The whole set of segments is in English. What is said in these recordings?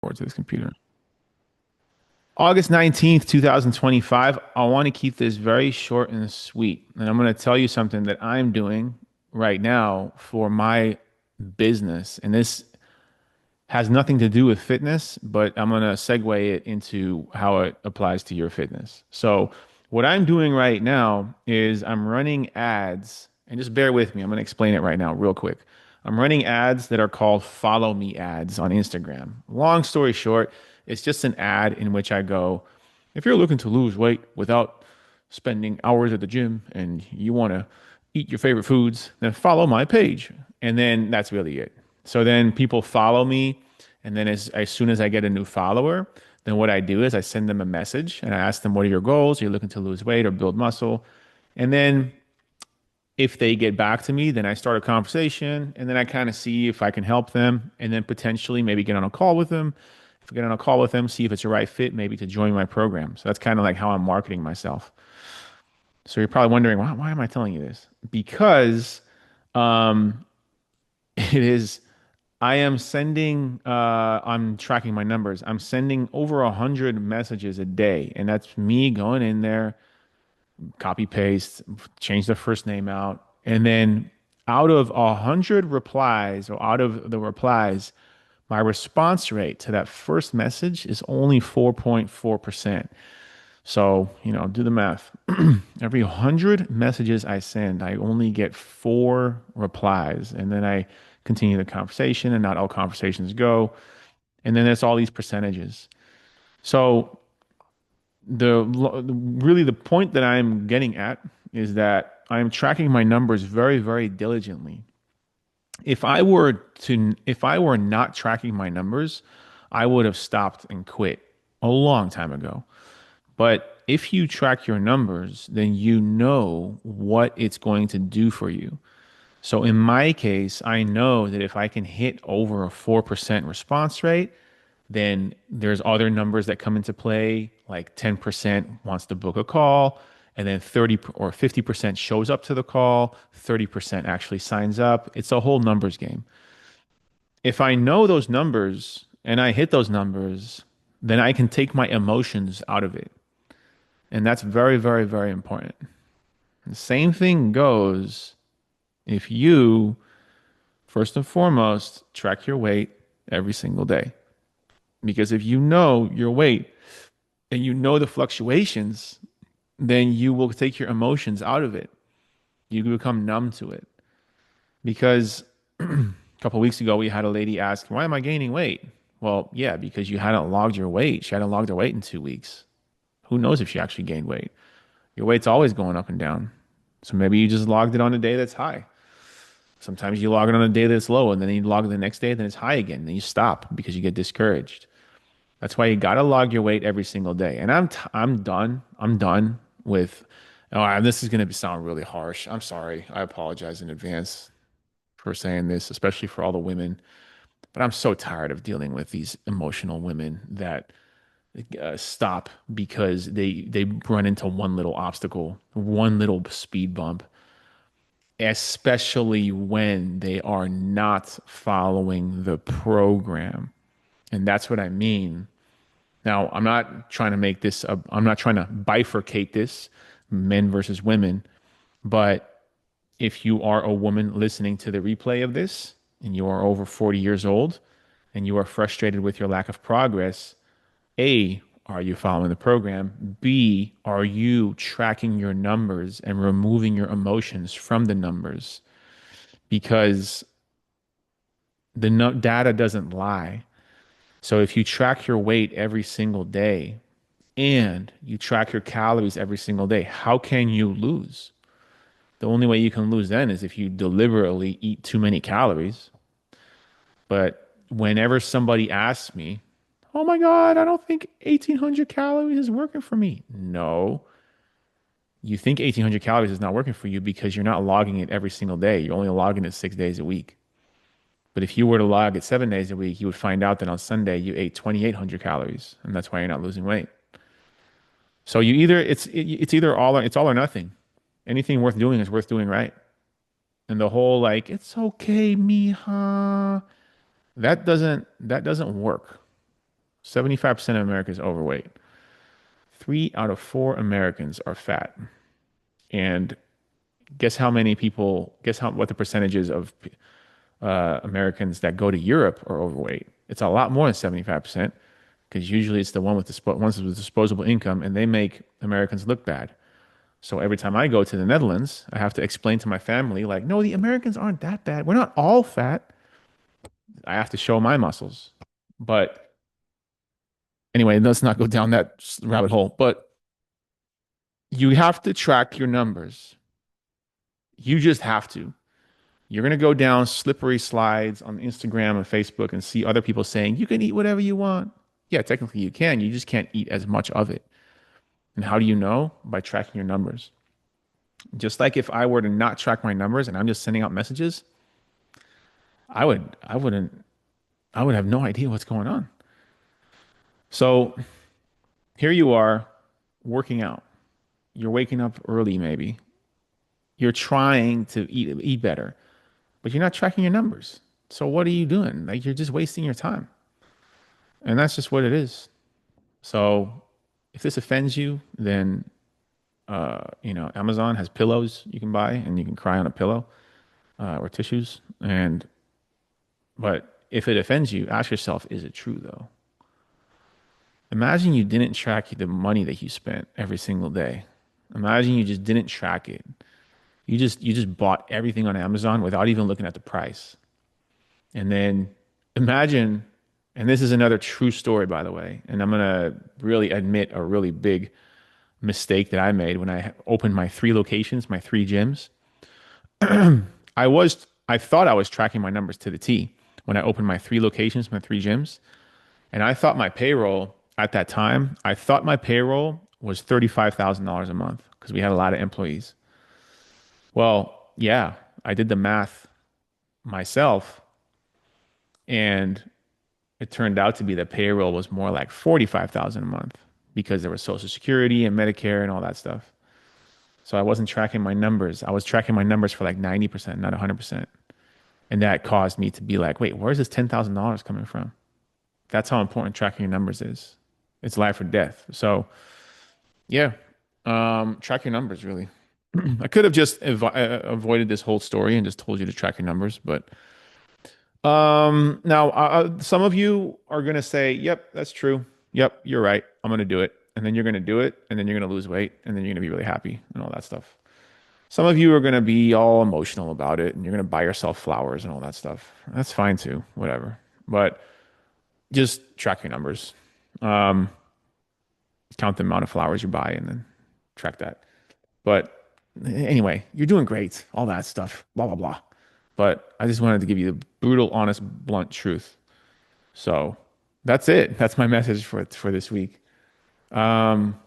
Forward to this computer. August 19th, 2025. I want to keep this very short and sweet. And I'm going to tell you something that I'm doing right now for my business. And this has nothing to do with fitness, but I'm going to segue it into how it applies to your fitness. So, what I'm doing right now is I'm running ads, and just bear with me. I'm going to explain it right now, real quick. I'm running ads that are called follow me ads on Instagram. Long story short, it's just an ad in which I go, if you're looking to lose weight without spending hours at the gym and you want to eat your favorite foods, then follow my page. And then that's really it. So then people follow me. And then as soon as I get a new follower, then what I do is I send them a message and I ask them, what are your goals? Are you looking to lose weight or build muscle? And then if they get back to me, then I start a conversation and then I kind of see if I can help them and then potentially maybe get on a call with them. If I get on a call with them, see if it's a right fit, maybe to join my program. So that's kind of like how I'm marketing myself. So you're probably wondering, why am I telling you this? Because um, it is, I'm tracking my numbers. I'm sending over 100 messages a day. And that's me going in there, copy paste, change the first name out. And then out of 100 replies or out of the replies, my response rate to that first message is only 4.4%. So, do the math. Every 100 messages I send, I only get 4 replies. And then I continue the conversation, and not all conversations go. And then there's all these percentages. So, really the point that I'm getting at is that I'm tracking my numbers very, very diligently. If I were not tracking my numbers, I would have stopped and quit a long time ago. But if you track your numbers, then you know what it's going to do for you. So in my case, I know that if I can hit over a 4% response rate, then there's other numbers that come into play, like 10% wants to book a call, and then 30 or 50% shows up to the call, 30% actually signs up. It's a whole numbers game. If I know those numbers and I hit those numbers, then I can take my emotions out of it. And that's very, very, very important. The same thing goes if you, first and foremost, track your weight every single day. Because if you know your weight and you know the fluctuations, then you will take your emotions out of it. You become numb to it. Because a couple of weeks ago, we had a lady ask, why am I gaining weight? Well, yeah, because you hadn't logged your weight. She hadn't logged her weight in 2 weeks. Who knows if she actually gained weight? Your weight's always going up and down. So maybe you just logged it on a day that's high. Sometimes you log it on a day that's low, and then you log it the next day, then it's high again. Then you stop because you get discouraged. That's why you got to log your weight every single day. And I'm done. I'm done with. Oh, this is going to sound really harsh. I'm sorry. I apologize in advance for saying this, especially for all the women. But I'm so tired of dealing with these emotional women that stop because they run into one little obstacle, one little speed bump, especially when they are not following the program. And that's what I mean. Now, I'm not trying to I'm not trying to bifurcate this, men versus women, but if you are a woman listening to the replay of this and you are over 40 years old and you are frustrated with your lack of progress, A, are you following the program? B, are you tracking your numbers and removing your emotions from the numbers? Because the data doesn't lie. So if you track your weight every single day and you track your calories every single day, how can you lose? The only way you can lose then is if you deliberately eat too many calories. But whenever somebody asks me, oh my God, I don't think 1800 calories is working for me. No, you think 1800 calories is not working for you because you're not logging it every single day. You're only logging it 6 days a week. But if you were to log it 7 days a week, you would find out that on Sunday you ate 2800 calories, and that's why you're not losing weight. So it's either it's all or nothing. Anything worth doing is worth doing right. And the whole like it's okay, mija, that doesn't work. 75% of America is overweight. 3 out of 4 Americans are fat. And guess how many people, guess how what the percentages of Americans that go to Europe are overweight? It's a lot more than 75% because usually it's the ones with disposable income and they make Americans look bad. So every time I go to the Netherlands, I have to explain to my family, like, no, the Americans aren't that bad. We're not all fat. I have to show my muscles. But anyway, let's not go down that rabbit hole. But you have to track your numbers. You just have to. You're going to go down slippery slides on Instagram and Facebook and see other people saying, you can eat whatever you want. Yeah, technically you can. You just can't eat as much of it. And how do you know? By tracking your numbers. Just like if I were to not track my numbers and I'm just sending out messages, I would have no idea what's going on. So here you are working out. You're waking up early, maybe. You're trying to eat better, but you're not tracking your numbers. So what are you doing? Like you're just wasting your time. And that's just what it is. So if this offends you, then Amazon has pillows you can buy and you can cry on a pillow or tissues. But if it offends you, ask yourself, is it true though? Imagine you didn't track the money that you spent every single day. Imagine you just didn't track it. You just bought everything on Amazon without even looking at the price. And then imagine, and this is another true story, by the way, and I'm gonna really admit a really big mistake that I made when I opened my 3 locations, my 3 gyms. I thought I was tracking my numbers to the T when I opened my 3 locations, my 3 gyms. And I thought my payroll at that time, I thought my payroll was $35,000 a month because we had a lot of employees. Well, yeah, I did the math myself and it turned out to be that payroll was more like 45,000 a month because there was Social Security and Medicare and all that stuff. So I wasn't tracking my numbers. I was tracking my numbers for like 90%, not 100%. And that caused me to be like, wait, where's this $10,000 coming from? That's how important tracking your numbers is. It's life or death. So yeah, track your numbers really. I could have just avoided this whole story and just told you to track your numbers, but now some of you are gonna say, "Yep, that's true. Yep, you're right. I'm gonna do it," and then you're gonna do it, and then you're gonna lose weight, and then you're gonna be really happy and all that stuff. Some of you are gonna be all emotional about it, and you're gonna buy yourself flowers and all that stuff. That's fine too, whatever. But just track your numbers. Um, Count the amount of flowers you buy, and then track that. But anyway, you're doing great. All that stuff. Blah blah blah. But I just wanted to give you the brutal, honest, blunt truth. So that's it. That's my message for this week. Um,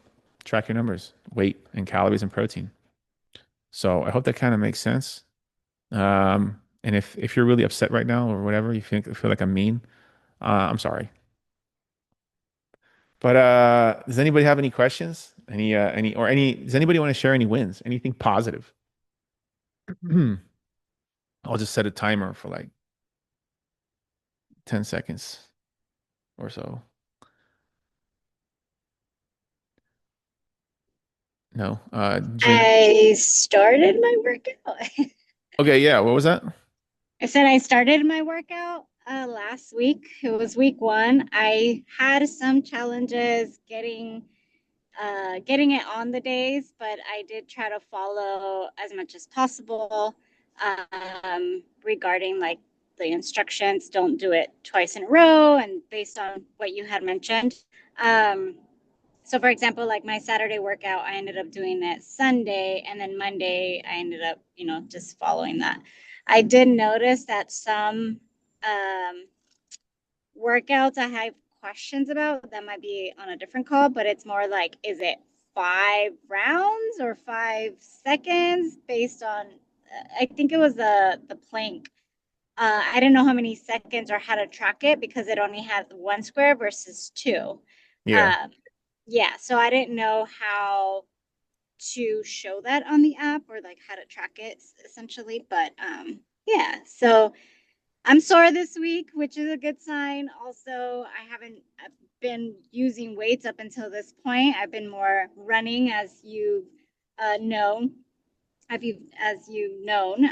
Track your numbers, weight and calories and protein. So I hope that kind of makes sense. And if you're really upset right now or whatever, you feel like I'm mean, I'm sorry. But does anybody have any questions? Does anybody want to share any wins? Anything positive? I'll just set a timer for like 10 seconds or so. No. Jin. I started my workout. Okay, yeah. What was that? I said I started my workout last week. It was week one. I had some challenges getting it on the days, but I did try to follow as much as possible regarding like the instructions. Don't do it twice in a row, and based on what you had mentioned. Um, So, for example, like my Saturday workout, I ended up doing it Sunday, and then Monday, I ended up, just following that. I did notice that some um, workouts I have questions about that might be on a different call, but it's more like, is it 5 rounds or 5 seconds based on, I think it was the plank. I didn't know how many seconds or how to track it because it only had one square versus two. Yeah. Um, yeah, so I didn't know how to show that on the app or like how to track it essentially. But yeah, so I'm sore this week, which is a good sign. Also, I haven't been using weights up until this point. I've been more running, as you know, as you've known.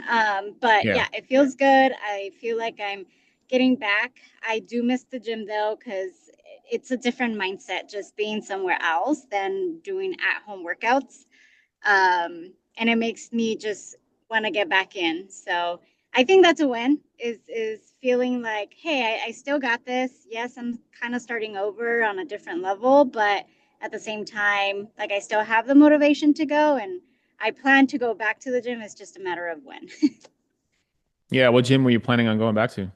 But Yeah. yeah, it feels good. I feel like I'm getting back. I do miss the gym though, because it's a different mindset just being somewhere else than doing at home workouts. And it makes me just want to get back in. So I think that's a win. Is feeling like, hey, I still got this. Yes, I'm kind of starting over on a different level, but at the same time, like I still have the motivation to go, and I plan to go back to the gym. It's just a matter of when. Yeah. What gym were you planning on going back to?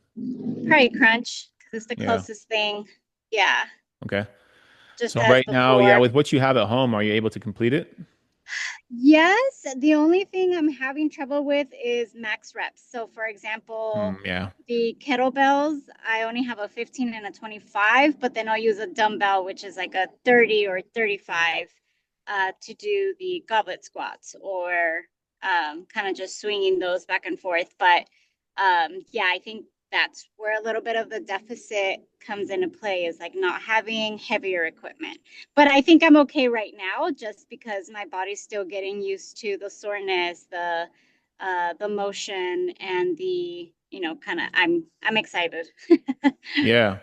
Probably Crunch because it's the Yeah. closest thing. Yeah, Okay. just So as right now, yeah, before. with what you have at home, are you able to complete it? Yes, the only thing I'm having trouble with is max reps. So, for example, Yeah. the kettlebells, I only have a 15 and a 25, but then I'll use a dumbbell, which is like a 30 or 35, to do the goblet squats or kind of just swinging those back and forth. But yeah, I think that's where a little bit of the deficit comes into play is like not having heavier equipment. But I think I'm okay right now just because my body's still getting used to the soreness, the motion and the, kind of I'm excited. Yeah.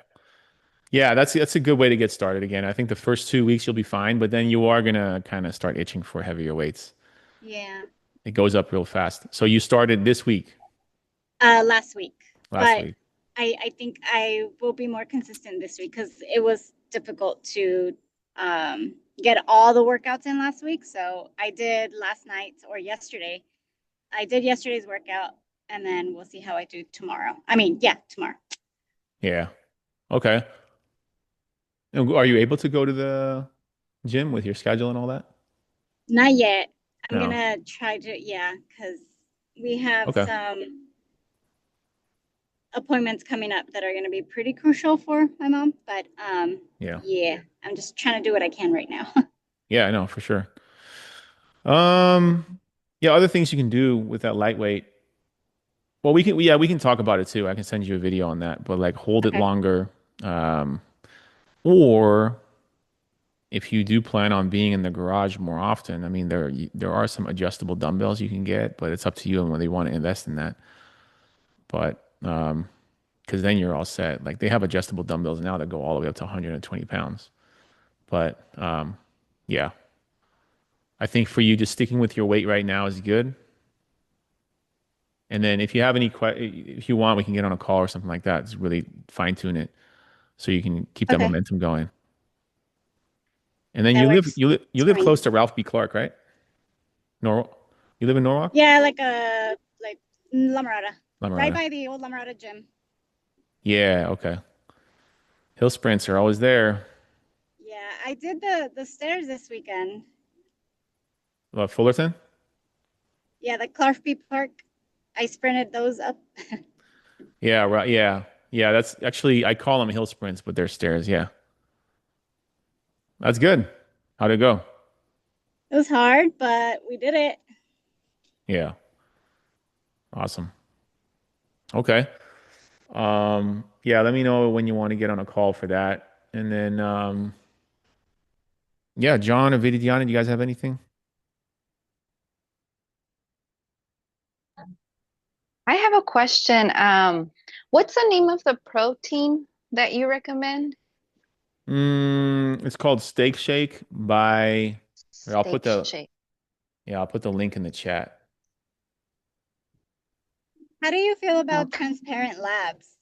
Yeah, that's a good way to get started again. I think the first 2 weeks you'll be fine, but then you are gonna kind of start itching for heavier weights. Yeah. It goes up real fast. So you started this week, Last week. last But week. I think I will be more consistent this week because it was difficult to get all the workouts in last week. So I did last night or yesterday. I did yesterday's workout and then we'll see how I do tomorrow. I mean, yeah, tomorrow. Yeah. Okay. And are you able to go to the gym with your schedule and all that? Not yet. I'm No. gonna try to, yeah, because we have Okay. some appointments coming up that are gonna be pretty crucial for my mom. But Yeah. yeah, I'm just trying to do what I can right now. Yeah, I know for sure. Um, yeah, other things you can do with that lightweight. Well, we can talk about it too. I can send you a video on that, but like hold it Okay. longer. Um, or if you do plan on being in the garage more often, I mean, there are some adjustable dumbbells you can get, but it's up to you and whether you want to invest in that. But because then you're all set. Like they have adjustable dumbbells now that go all the way up to 120 pounds. But yeah, I think for you, just sticking with your weight right now is good. And then if you have if you want, we can get on a call or something like that. Just really fine tune it so you can keep that Okay. momentum going. And then That works you live for me. close to Ralph B. Clark, right? Norwalk. You live in Norwalk? Yeah, like La Mirada. Right Lamarada. by the old La Mirada gym. Yeah, okay. Hill sprints are always there. Yeah, I did the stairs this weekend. Fullerton? Yeah, the Clarfby Park. I sprinted those up. Yeah, right. Yeah. Yeah, that's actually I call them hill sprints, but they're stairs. Yeah. That's good. How'd it go? It was hard, but we did it. Yeah. Awesome. Okay. Yeah, let me know when you want to get on a call for that. And then yeah, John or Vidiana, do you guys have anything? I have a question. What's the name of the protein that you recommend? It's called Steak Shake by here, Steak shake. I'll put the link in the chat. How do you feel about Okay. transparent labs?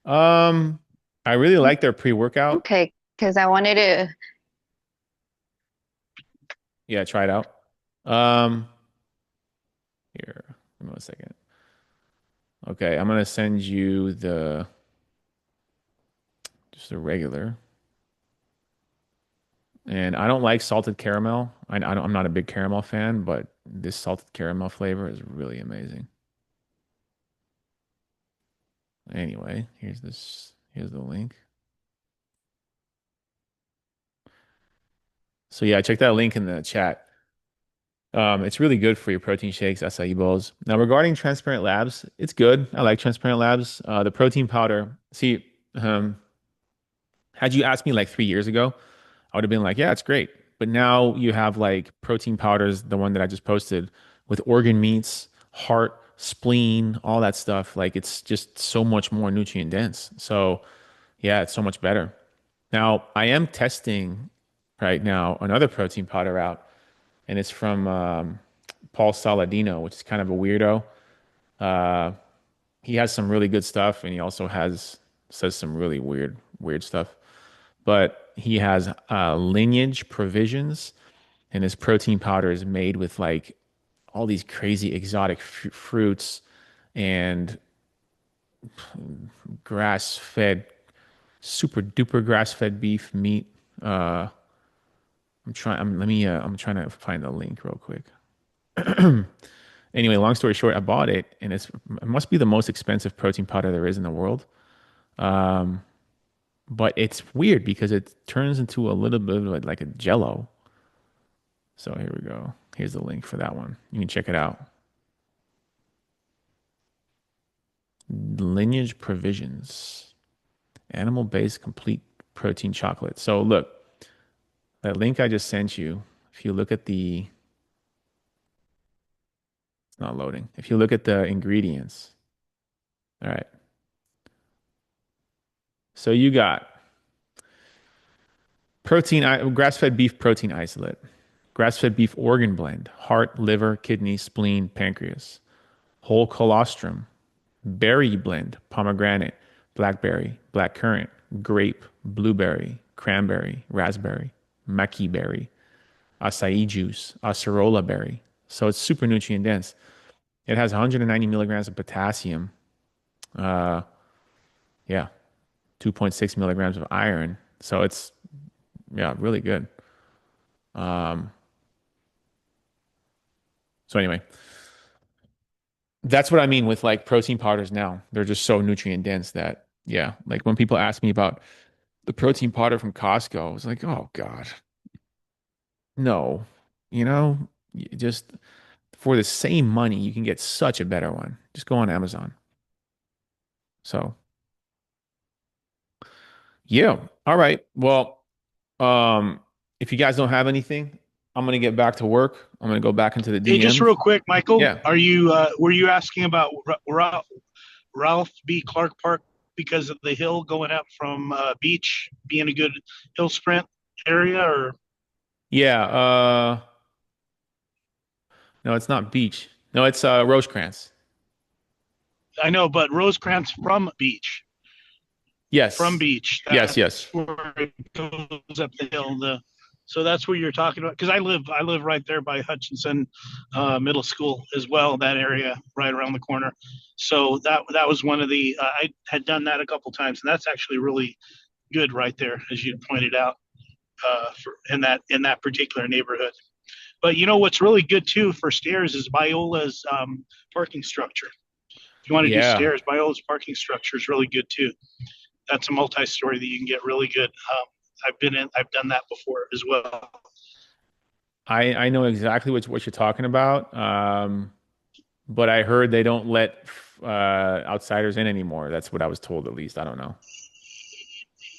Um, I really like their pre-workout. Okay, because I wanted to. Yeah, try it out. Um, here, give me 1 second. Okay, I'm gonna send you the just the regular. And I don't like salted caramel. I'm not a big caramel fan, but this salted caramel flavor is really amazing. Anyway, here's this. Here's the link. So yeah, check that link in the chat. It's really good for your protein shakes, acai bowls. Now, regarding Transparent Labs, it's good. I like Transparent Labs. The protein powder. See, um, had you asked me like 3 years ago, I would have been like, yeah, it's great. But now you have like protein powders, the one that I just posted with organ meats, heart, spleen, all that stuff. Like it's just so much more nutrient dense. So yeah, it's so much better. Now I am testing right now another protein powder out, and it's from Paul Saladino, which is kind of a weirdo. Uh, he has some really good stuff, and he also has says some really weird stuff. But he has Lineage Provisions, and his protein powder is made with like all these crazy exotic fruits and grass fed, super duper grass fed beef meat. Uh, I'm trying. I'm trying to find the link real quick. Anyway, long story short, I bought it, and it must be the most expensive protein powder there is in the world. Um, but it's weird because it turns into a little bit of like a jello. So here we go. Here's the link for that one. You can check it out. Lineage Provisions, animal-based complete protein chocolate. So look, that link I just sent you, if you look at the, it's not loading. If you look at the ingredients, all right. So you got grass-fed beef protein isolate, grass-fed beef organ blend, heart, liver, kidney, spleen, pancreas, whole colostrum, berry blend, pomegranate, blackberry, blackcurrant, grape, blueberry, cranberry, raspberry, maqui berry, acai juice, acerola berry. So it's super nutrient dense. It has 190 milligrams of potassium. Uh, yeah, 2.6 milligrams of iron. So it's yeah, really good. Um, so anyway, that's what I mean with like protein powders now. They're just so nutrient dense that yeah, like when people ask me about the protein powder from Costco, I was like, oh God, no. You know, just for the same money, you can get such a better one. Just go on Amazon. So yeah. All right. Well, um, if you guys don't have anything, I'm gonna get back to work. I'm gonna go back into the Hey, just DMs. real quick, Michael, Yeah. are you were you asking about Ralph B. Clark Park because of the hill going up from Beach being a good hill sprint area, or Yeah. No, it's not Beach. No, it's Rosecrans. I know, but Rosecrans from Beach, from Yes. Beach, Yes, that's yes. where it goes up the hill. So that's where you're talking about because I live right there by Hutchinson Middle School as well. That area right around the corner. So that was one of the I had done that a couple times, and that's actually really good right there, as you pointed out, in that particular neighborhood. But you know what's really good too for stairs is Biola's parking structure. If you want to do Yeah. stairs, Biola's parking structure is really good too. That's a multi-story that you can get really good. I've done that before as well. I know exactly what you're talking about. But I heard they don't let outsiders in anymore. That's what I was told, at least. I don't know.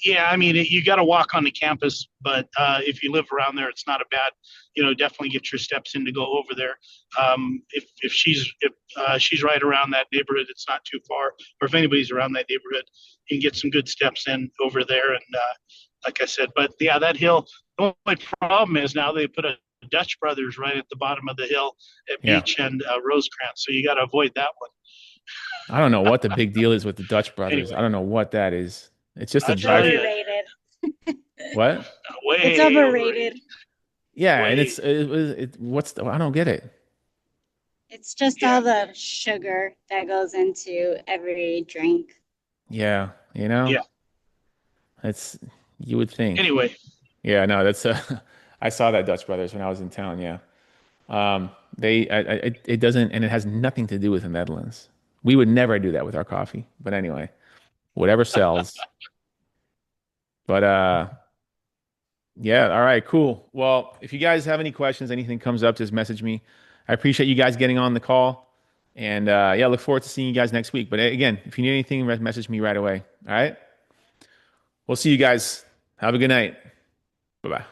Yeah, I mean, you got to walk on the campus, but if you live around there, it's not a bad. Definitely get your steps in to go over there. If she's right around that neighborhood, it's not too far. Or if anybody's around that neighborhood, you can get some good steps in over there. And like I said, but yeah, that hill. The only problem is now they put a Dutch Brothers right at the bottom of the hill at Yeah. Beach and Rosecrans, so you got to avoid that one. I don't know what the big deal is with the Dutch brothers. I Anyway, don't know what that is. It's just a I'll It's tell drive. you, overrated. What? It's way overrated. overrated. Yeah, and Way. what's I don't get it. It's just Yeah. all the sugar that goes into every drink. Yeah, you know, Yeah. it's you would think. Anyway, Yeah, no, that's I saw that Dutch brothers when I was in town. Yeah. It doesn't, and it has nothing to do with the Netherlands. We would never do that with our coffee. But anyway, whatever sells. But Yeah. All right. Cool. Well, if you guys have any questions, anything comes up, just message me. I appreciate you guys getting on the call. And yeah, look forward to seeing you guys next week. But again, if you need anything, message me right away. All right. We'll see you guys. Have a good night. Bye bye.